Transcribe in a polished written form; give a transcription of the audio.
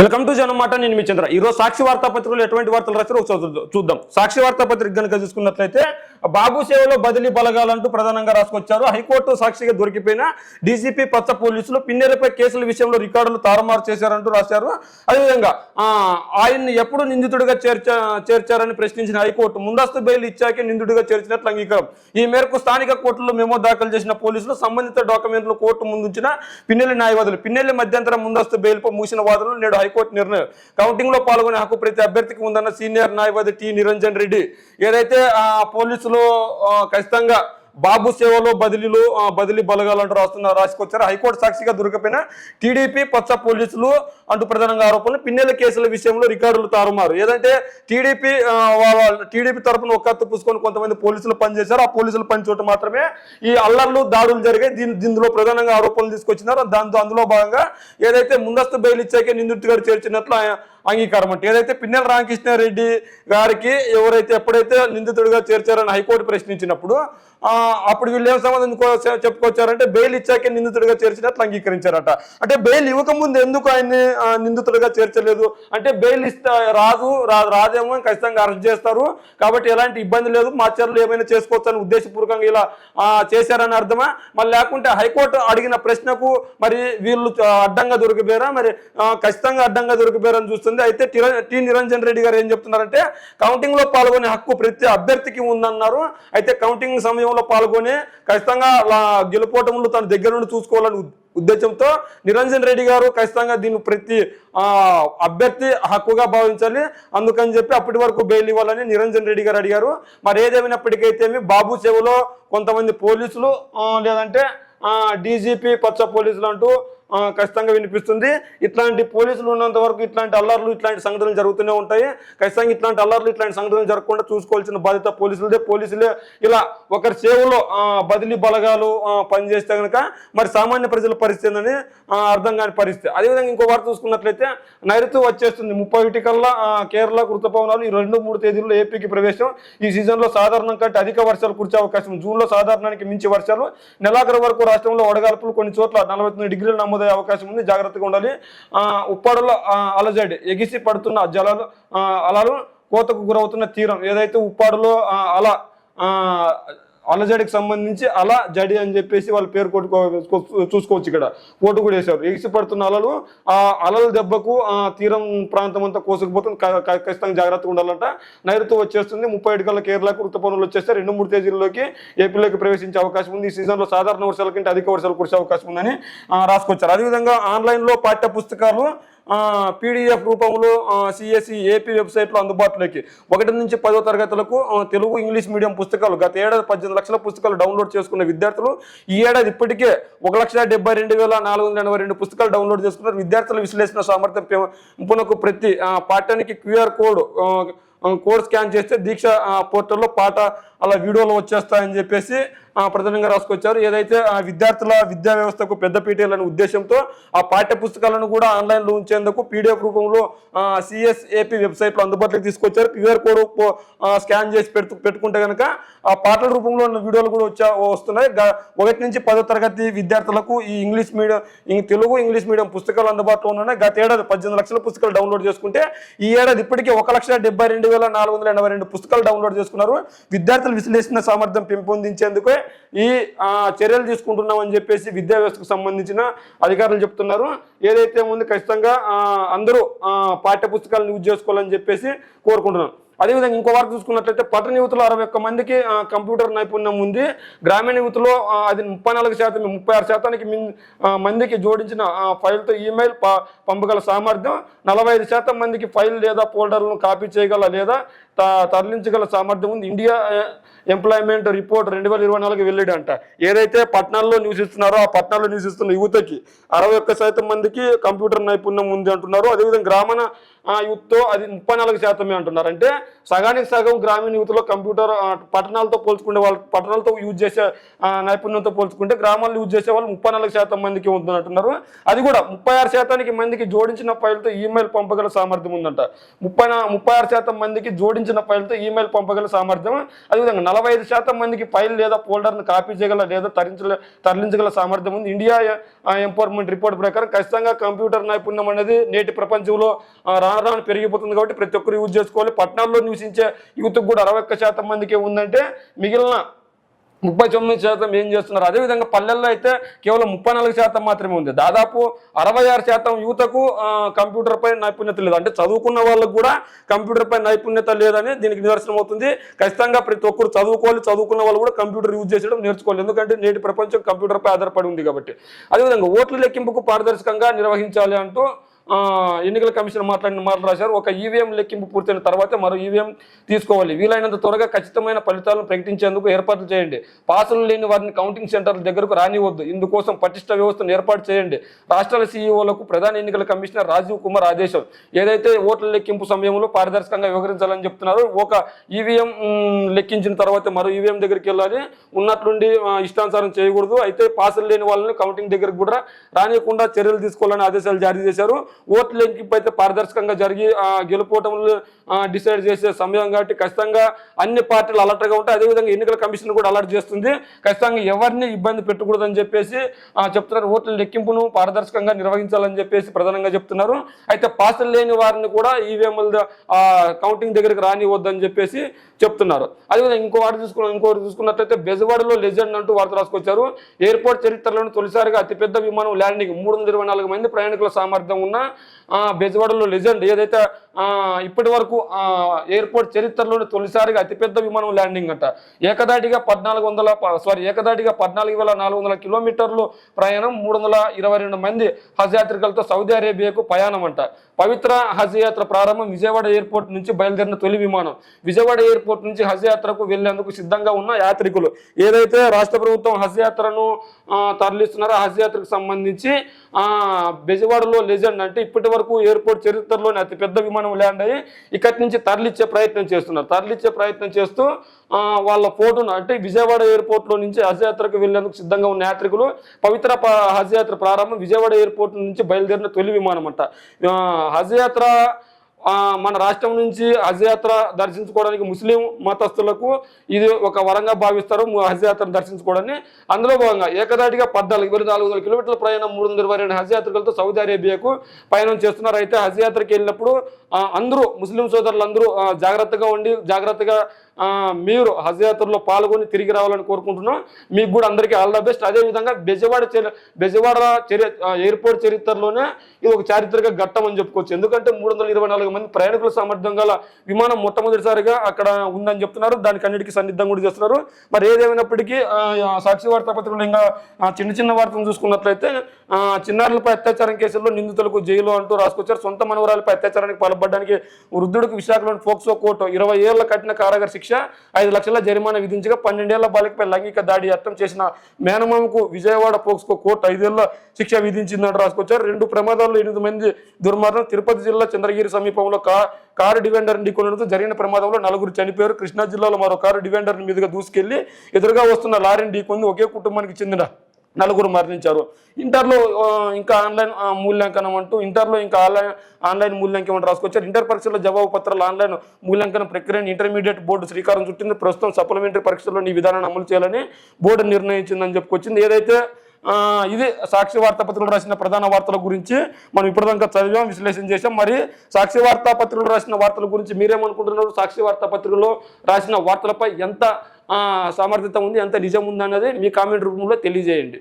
Welcome to జనమాట. నేను మీ చంద్ర. ఈరోజు సాక్షి వార్తాపత్రికలు ఎటువంటి వార్తలు రాశారో ఒకసారి చూద్దాం. సాక్షి వార్తాపత్రిక కనుక చూసుకున్నట్లయితే బాబు సేవలో బదిలీ బలగాలంటూ ప్రధానంగా రాసుకొచ్చారు. హైకోర్టు సాక్షిగా దొరికిపోయిన డీజీపీ పచ్చ పోలీసులు పిన్నెలపై కేసుల విషయంలో రికార్డులు తారుమారు చేశారంటూ రాశారు. అదేవిధంగా ఆయన్ని ఎప్పుడు నిందితుడిగా చేర్చారని ప్రశ్నించిన హైకోర్టు ముందస్తు బెయిల్ ఇచ్చాకే నిందితుడిగా చేర్చినట్లు అంగీకారం. ఈ మేరకు స్థానిక కోర్టులో మెమో దాఖలు చేసిన పోలీసులు సంబంధిత డాక్యుమెంట్లు కోర్టు ముందుంచిన పిన్నెల్లి న్యాయవాదులు పిన్నెల్లి మధ్యంతర ముందస్తు బెయిల్పై మూసిన వాదనలు నేడు హైకోర్టు నిర్ణయం. కౌంటింగ్ లో పాల్గొనే హక్కు ప్రతి అభ్యర్థికి ఉందన్న సీనియర్ న్యాయవాది టి నిరంజన్ రెడ్డి. ఏదైతే పోలీసులు ఖచ్చితంగా బాబు సేవలో బదిలీ బలగాలంటూ రాసుకొచ్చారు. హైకోర్టు సాక్షిగా దొరికిపోయిన టీడీపీ పచ్చ పోలీసులు అంటూ ప్రధానంగా ఆరోపణలు. పిన్నెల కేసుల విషయంలో రికార్డులు తారుమారు. ఏదంటే టీడీపీ తరఫున ఒక్కత్తు పూసుకొని కొంతమంది పోలీసులు పనిచేశారు. ఆ పోలీసులు పనిచోట మాత్రమే ఈ అల్లర్లు దాడులు జరిగాయి. దీనిలో ప్రధానంగా ఆరోపణలు తీసుకొచ్చినారు. అందులో భాగంగా ఏదైతే ముందస్తు బెయిల్ ఇచ్చాకే నిందితుడు చేర్చినట్లు అంగీకారం. అంటే ఏదైతే పిన్నెల రామకృష్ణారెడ్డి గారికి ఎప్పుడైతే నిందితుడిగా చేర్చారని హైకోర్టు ప్రశ్నించినప్పుడు అప్పుడు వీళ్ళు ఏం సంబంధం చెప్పుకొచ్చారంటే బెయిల్ ఇచ్చాకే నిందితుడిగా చేర్చినట్లు అంగీకరించారట. అంటే బెయిల్ ఇవ్వకముందు ఎందుకు ఆయన్ని నిందితుడిగా చేర్చలేదు అంటే బెయిల్ రాదేమో ఖచ్చితంగా అరెస్ట్ చేస్తారు కాబట్టి ఎలాంటి ఇబ్బంది లేదు, మా చర్యలు ఏమైనా చేసుకోవచ్చని ఉద్దేశపూర్వకంగా ఇలా చేశారని అర్థమా? మరి లేకుంటే హైకోర్టు అడిగిన ప్రశ్నకు మరి వీళ్ళు అడ్డంగా దొరికిపోయారా? మరి ఖచ్చితంగా అడ్డంగా దొరికిపోయారని చూస్తుంది. అయితే టి నిరంజన్ రెడ్డి గారు ఏం చెప్తున్నారంటే కౌంటింగ్ లో పాల్గొనే హక్కు ప్రతి అభ్యర్థికి ఉందన్నారు. అయితే కౌంటింగ్ సమయంలో పాల్గొని ఖచ్చితంగా గెలుపోవటంలో తన దగ్గర నుండి చూసుకోవాలని ఉద్దేశంతో నిరంజన్ రెడ్డి గారు ఖచ్చితంగా దీన్ని ప్రతి అభ్యర్థి హక్కుగా భావించాలి, అందుకని చెప్పి అప్పటి వరకు బెయిల్ ఇవ్వాలని నిరంజన్ రెడ్డి గారు అడిగారు. మరి ఏదేమైనప్పటికైతే బాబు సేవలో కొంతమంది పోలీసులు లేదంటే డీజీపీ పచ్చ పోలీసులు అంటూ ఖచ్చితంగా వినిపిస్తుంది. ఇట్లాంటి పోలీసులు ఉన్నంత వరకు ఇట్లాంటి అల్లర్లు ఇట్లాంటి సంఘటనలు జరుగుతూనే ఉంటాయి. ఖచ్చితంగా ఇట్లాంటి అల్లర్లు ఇట్లాంటి సంఘటనలు జరగకుండా చూసుకోవాల్సిన బాధ్యత పోలీసులదే. పోలీసులే ఇలా ఒకరి సేవలో బదిలీ బలగాలు పనిచేస్తే కనుక మరి సామాన్య ప్రజల పరిస్థితి ఏందని అర్థం కాని పరిస్థితి. అదేవిధంగా ఇంకో వార్త చూసుకున్నట్లయితే నైరుతి వచ్చేస్తుంది. 31 కల్లా కేరళ ఋతుపవనాలు ఈ 2-3 తేదీల్లో ఏపీకి ప్రవేశం. ఈ సీజన్లో సాధారణం కంటే అధిక వర్షాలు కురిసే అవకాశం. జూన్లో సాధారణానికి మించి వర్షాలు. నెలాఖరు వరకు రాష్ట్రంలో వడగాల్పులు, కొన్ని చోట్ల 49 డిగ్రీలు నమోదయ్యే అవకాశం ఉంది, జాగ్రత్తగా ఉండాలి. ఉప్పాడలో అలజడి, ఎగిసి పడుతున్న అలలు, కోతకు గురవుతున్న తీరం. ఏదైతే ఉప్పాడులో అలజడికి సంబంధించి జడి అని చెప్పేసి వాళ్ళు పేరు చూసుకోవచ్చు. ఇక్కడ కోటు కూడా వేశారు. ఎగిసి పడుతున్న అలల దెబ్బకు తీరం ప్రాంతం అంతా కోసుకుపోతుంది, ఖచ్చితంగా జాగ్రత్తగా ఉండాలంట. నైరుతి వచ్చేస్తుంది. 37 కల్లా కేరళకు ఋతుపవనాలు వచ్చేస్తే 2-3 తేదీల్లోకి ఏపీలోకి ప్రవేశించే అవకాశం ఉంది. ఈ సీజన్లో సాధారణ వర్షాల కంటే అధిక వర్షాలు కురిసే అవకాశం ఉందని రాసుకొచ్చారు. అదేవిధంగా ఆన్లైన్లో పాఠ్య పుస్తకాలు పీడిఎఫ్ రూపంలో సిఎస్ఈ ఏపీ వెబ్సైట్లో అందుబాటులోకి 1 నుంచి 10వ తరగతులకు తెలుగు ఇంగ్లీష్ మీడియం పుస్తకాలు. గత ఏడాది 18 లక్షల పుస్తకాలు డౌన్లోడ్ చేసుకున్న విద్యార్థులు ఈ ఏడాది ఇప్పటికే 1,72,482 పుస్తకాలు డౌన్లోడ్ చేసుకున్నారు. విద్యార్థుల విశ్లేషణ సామర్థ్యం పెంపునకు ప్రతి పాఠ్యానికి QR కోడ్ స్కాన్ చేస్తే దీక్ష పోర్టల్లో పాట వీడియోలు వచ్చేస్తాయని చెప్పేసి ప్రధానంగా రాసుకొచ్చారు. ఏదైతే విద్యార్థుల విద్యా వ్యవస్థకు పెద్దపీటలని ఉద్దేశంతో ఆ పాఠ్య పుస్తకాలను కూడా ఆన్లైన్లో ఉంచేందుకు పీడిఎఫ్ రూపంలో సిఎస్ఏపీ వెబ్సైట్లో అందుబాటులోకి తీసుకొచ్చారు. QR కోడ్ స్కాన్ చేసి పెట్టుకుంటే కనుక ఆ పాటల రూపంలో ఉన్న వీడియోలు కూడా వస్తున్నాయి. 1 నుంచి 10వ తరగతి విద్యార్థులకు ఈ English medium Telugu English medium పుస్తకాలు అందుబాటులో ఉన్నాయి. గత ఏడాది 18 లక్షల పుస్తకాలు డౌన్లోడ్ చేసుకుంటే ఈ ఏడాది ఇప్పటికే 1,72,482 పుస్తకాలు డౌన్లోడ్ చేసుకున్నారు. విద్యార్థుల విశ్లేషణ సామర్థ్యం పెంపొందించేందుకు ఈ చర్యలు తీసుకుంటున్నామని చెప్పేసి విద్యా వ్యవస్థకు సంబంధించిన అధికారులు చెప్తున్నారు. ఏదైతే ఉంది ఖచ్చితంగా అందరూ పాఠ్య పుస్తకాలను యూజ్ చేసుకోవాలని చెప్పేసి కోరుకుంటున్నాం. అదేవిధంగా ఇంకో వార్త చూసుకున్నట్లయితే పట్టణ యువతలో 61 మందికి కంప్యూటర్ నైపుణ్యం ఉంది. గ్రామీణ యువతలో అది 34%, 36% మందికి జోడించిన ఫైల్తో ఈమెయిల్ పంపగల సామర్థ్యం, 45% మందికి ఫైల్ లేదా ఫోల్డర్లను కాపీ చేయగల లేదా తరలించగల సామర్థ్యం ఉంది. ఇండియా ఎంప్లాయ్మెంట్ రిపోర్ట్ 2024 వెల్లడి అంట. ఏదైతే పట్టణాల్లో నివసిస్తున్నారో ఆ పట్టణాల్లో నివసిస్తున్న యువతకి 61% మందికి కంప్యూటర్ నైపుణ్యం ఉంది అంటున్నారు. అదేవిధంగా యూత్తో అది 34% అంటున్నారు. అంటే సగానికి సగం గ్రామీణ యూత్లో కంప్యూటర్ పట్టణాలతో పోల్చుకుంటే వాళ్ళు పట్టణాలతో యూజ్ చేసే నైపుణ్యంతో పోల్చుకుంటే గ్రామాల్లో యూజ్ చేసే వాళ్ళు 34% మందికి ఉందంటున్నారు. అది కూడా 36% మందికి జోడించిన ఫైల్తో ఈమెయిల్ పంపగల సామర్థ్యం ఉందంట. 36% మందికి జోడించిన ఫైల్తో ఈమెయిల్ పంపగల సామర్థ్యం, అదేవిధంగా 45% మందికి ఫైల్ లేదా ఫోల్డర్ను కాపీ చేయగల లేదా తరలించగల సామర్థ్యం ఉంది. ఇండియా ఎంపవర్మెంట్ రిపోర్ట్ ప్రకారం ఖచ్చితంగా కంప్యూటర్ నైపుణ్యం అనేది నేటి ప్రపంచంలో రాను పెరిగిపోతుంది కాబట్టి ప్రతి ఒక్కరు యూజ్ చేసుకోవాలి. పట్టణాల్లో నివసించే యూత్కి కూడా 61% మందికి ఉందంటే మిగిలిన 39% ఏం చేస్తున్నారు. అదేవిధంగా పల్లెల్లో అయితే కేవలం 34% మాత్రమే ఉంది. దాదాపు 66% యువతకు కంప్యూటర్ పై నైపుణ్యత లేదు. అంటే చదువుకున్న వాళ్ళకు కూడా కంప్యూటర్ పై నైపుణ్యత లేదని దీనికి నిదర్శనం అవుతుంది. ఖచ్చితంగా ప్రతి ఒక్కరు చదువుకోవాలి, చదువుకున్న వాళ్ళు కూడా కంప్యూటర్ యూజ్ చేసడం నేర్చుకోవాలి. ఎందుకంటే నేటి ప్రపంచం కంప్యూటర్ పై ఆధారపడి ఉంది కాబట్టి. అదేవిధంగా ఓట్ల లెక్కింపుకు పారదర్శకంగా నిర్వహించాలి అంటూ ఎన్నికల కమిషన్ మాటలు రాశారు. ఒక ఈవీఎం లెక్కింపు పూర్తయిన తర్వాత మరో ఈవీఎం తీసుకోవాలి. వీలైనంత త్వరగా ఖచ్చితమైన ఫలితాలను ప్రకటించేందుకు ఏర్పాట్లు చేయండి. పాసులు లేని వారిని కౌంటింగ్ సెంటర్ల దగ్గరకు రానివద్దు. ఇందుకోసం పటిష్ట వ్యవస్థను ఏర్పాటు చేయండి. రాష్ట్రాల సీఈఓలకు ప్రధాన ఎన్నికల కమిషనర్ రాజీవ్ కుమార్ ఆదేశం. ఏదైతే ఓట్ల లెక్కింపు సమయంలో పారదర్శకంగా వ్యవహరించాలని చెప్తున్నారు. ఒక ఈవీఎం లెక్కించిన తర్వాత మరో ఈవీఎం దగ్గరికి వెళ్ళాలి. ఉన్నట్లుండి ఇష్టానుసారం చేయకూడదు. అయితే పాసులు లేని వాళ్ళని కౌంటింగ్ దగ్గరకు కూడా రానియకుండా చర్యలు తీసుకోవాలని ఆదేశాలు జారీ చేశారు. ఓట్ల లెక్కింపు అయితే పారదర్శకంగా జరిగి గెలుపోవటంలో డిసైడ్ చేసే సమయం కాబట్టి ఖచ్చితంగా అన్ని పార్టీలు అలర్ట్గా ఉంటాయి. అదేవిధంగా ఎన్నికల కమిషన్ కూడా అలర్ట్ చేస్తుంది. ఖచ్చితంగా ఎవరిని ఇబ్బంది పెట్టకూడదని చెప్పేసి చెప్తున్నారు. ఓట్ల లెక్కింపును పారదర్శకంగా నిర్వహించాలని చెప్పేసి ప్రధానంగా చెప్తున్నారు. అయితే పాసులు లేని వారిని కూడా ఈవీఎంల కౌంటింగ్ దగ్గరికి రానివద్దని చెప్పేసి చెప్తున్నారు. అదేవిధంగా ఇంకోటి చూసుకున్నట్లయితే బెజవాడలో లెజెండ్ అంటూ వార్త రాసుకొచ్చారు. ఎయిర్పోర్ట్ చరిత్రలోని తొలిసారిగా అతిపెద్ద విమానం ల్యాండింగ్, 324 మంది ప్రయాణికుల సామర్థ్యం ఉన్న బెజవాడలో లెజెండ్. ఏదైతే ఇప్పటి వరకు ఎయిర్పోర్ట్ చరిత్రలోని తొలిసారిగా అతిపెద్ద విమానం ల్యాండింగ్ అంట. ఏకదాటిగా 14,400 కిలోమీటర్లు ప్రయాణం, 322 మంది హజ్ యాత్రికులతో సౌదీ అరేబియాకు ప్రయాణం అంట. పవిత్ర హజ్ యాత్ర ప్రారంభం విజయవాడ ఎయిర్పోర్ట్ నుంచి బయలుదేరిన తొలి విమానం. విజయవాడ ఎయిర్పోర్ట్ నుంచి హజ్ యాత్రకు వెళ్లేందుకు సిద్ధంగా ఉన్న యాత్రికులు ఏదైతే రాష్ట్ర ప్రభుత్వం హజ్ యాత్రను తరలిస్తున్నారో హజ్ యాత్రకు సంబంధించి బెజవాడలో లెజెండ్ అంటే ఇప్పటి వరకు ఎయిర్పోర్ట్ చరిత్రలోని అతిపెద్ద విమానం ల్యాండ్ అయ్యి ఇక్కడి నుంచి తరలిచ్చే ప్రయత్నం చేస్తున్నారు. తరలిచ్చే ప్రయత్నం చేస్తూ వాళ్ళ ఫోటోను అంటే విజయవాడ ఎయిర్పోర్ట్లో నుంచి హజ్ యాత్రకు వెళ్లేందుకు సిద్ధంగా ఉన్న యాత్రికులు పవిత్ర హజ్ యాత్ర ప్రారంభం విజయవాడ ఎయిర్పోర్ట్ నుంచి బయలుదేరిన తొలి విమానం అంట. హజ్ యాత్ర మన రాష్ట్రం నుంచి హజ్ యాత్ర దర్శించుకోవడానికి ముస్లిం మతస్థులకు ఇది ఒక వరంగా భావిస్తారు హజ్ యాత్రను దర్శించుకోవడాన్ని. అందులో భాగంగా ఏకదాటిగా 14,400 కిలోమీటర్ల ప్రయాణం, 322 హజ్ యాత్రికులతో సౌదీ అరేబియాకు ప్రయాణం చేస్తున్నారు. అయితే హజ్ యాత్రకి వెళ్ళినప్పుడు అందరూ ముస్లిం సోదరులందరూ జాగ్రత్తగా మీరు హజ్ యాత్రలో పాల్గొని తిరిగి రావాలని కోరుకుంటున్నాం. మీకు కూడా అందరికీ ఆల్ ద బెస్ట్. అదేవిధంగా బెజవాడ ఎయిర్పోర్ట్ చరిత్రలోనే ఇది ఒక చారిత్రక ఘట్టం అని చెప్పుకోవచ్చు. ఎందుకంటే 324 మంది ప్రయాణికుల సామర్థ్యం గల విమానం మొట్టమొదటిసారిగా అక్కడ ఉందని చెప్తున్నారు. దానికి అన్నిటికీ సన్నిద్ధం కూడా చేస్తున్నారు. మరి ఏదేమైనప్పటికీ సాక్షి వార్తాపత్రికలు ఇంకా చిన్న వార్తను చూసుకున్నట్లయితే చిన్నారులపై అత్యాచారం కేసుల్లో నిందితులకు జైలు అంటూ రాసుకొచ్చారు. సొంత మనవరాలపై అత్యాచారానికి పాల్పడడానికి వృద్ధుడికి విశాఖలోని పోక్సో కోర్టు 20 ఏళ్ల కఠిన కారాగార శిక్ష, 5 లక్షల జరిమానా విధించగా 12 ఏళ్ల బాలికపై లైంగిక దాడి యత్నం చేసిన మేనమామకు విజయవాడ పోక్సో కోర్టు 5 ఏళ్ల శిక్ష విధించిందంటూ రాసుకొచ్చారు. 2 ప్రమాదాల్లో 8 మంది దుర్మరణం. తిరుపతి జిల్లా చంద్రగిరి సమీపంలో కారు డివెండర్ ఢీకొనడంతో జరిగిన ప్రమాదంలో 4 చనిపోయారు. కృష్ణా జిల్లాలో మరో కారు డివెండర్ మీదుగా దూసుకెళ్లి ఎదురుగా వస్తున్న లారీని ఢీకొంది. ఒకే కుటుంబానికి చెందిన 4 మరణించారు. ఇంటర్లో ఇంకా ఆన్లైన్ మూల్యాంకనం అంటూ ఇంటర్లో ఇంకా ఆన్లైన్ మూల్యాంకనం రాసుకొచ్చారు. ఇంటర్ పరీక్షల జవాబు పత్రాల ఆన్లైన్ మూల్యాంకన ప్రక్రియను ఇంటర్మీడియట్ బోర్డు శ్రీకారం చుట్టింది. ప్రస్తుతం సప్లిమెంటరీ పరీక్షల్లో ఈ విధానాన్ని అమలు చేయాలని బోర్డు నిర్ణయించిందని చెప్పుకొచ్చింది. ఏదైతే ఇది సాక్షి వార్తాపత్రికలు రాసిన ప్రధాన వార్తల గురించి మనం ఇప్పటిదాకా చదివాం, విశ్లేషణ చేసాం. మరి సాక్షి వార్తాపత్రికలు రాసిన వార్తల గురించి మీరేమనుకుంటున్నారు? సాక్షి వార్తాపత్రికలో రాసిన వార్తలపై ఎంత సామర్థ్యత ఉంది, ఎంత నిజం ఉంది అన్నది మీ కామెంట్ రూపంలో తెలియజేయండి.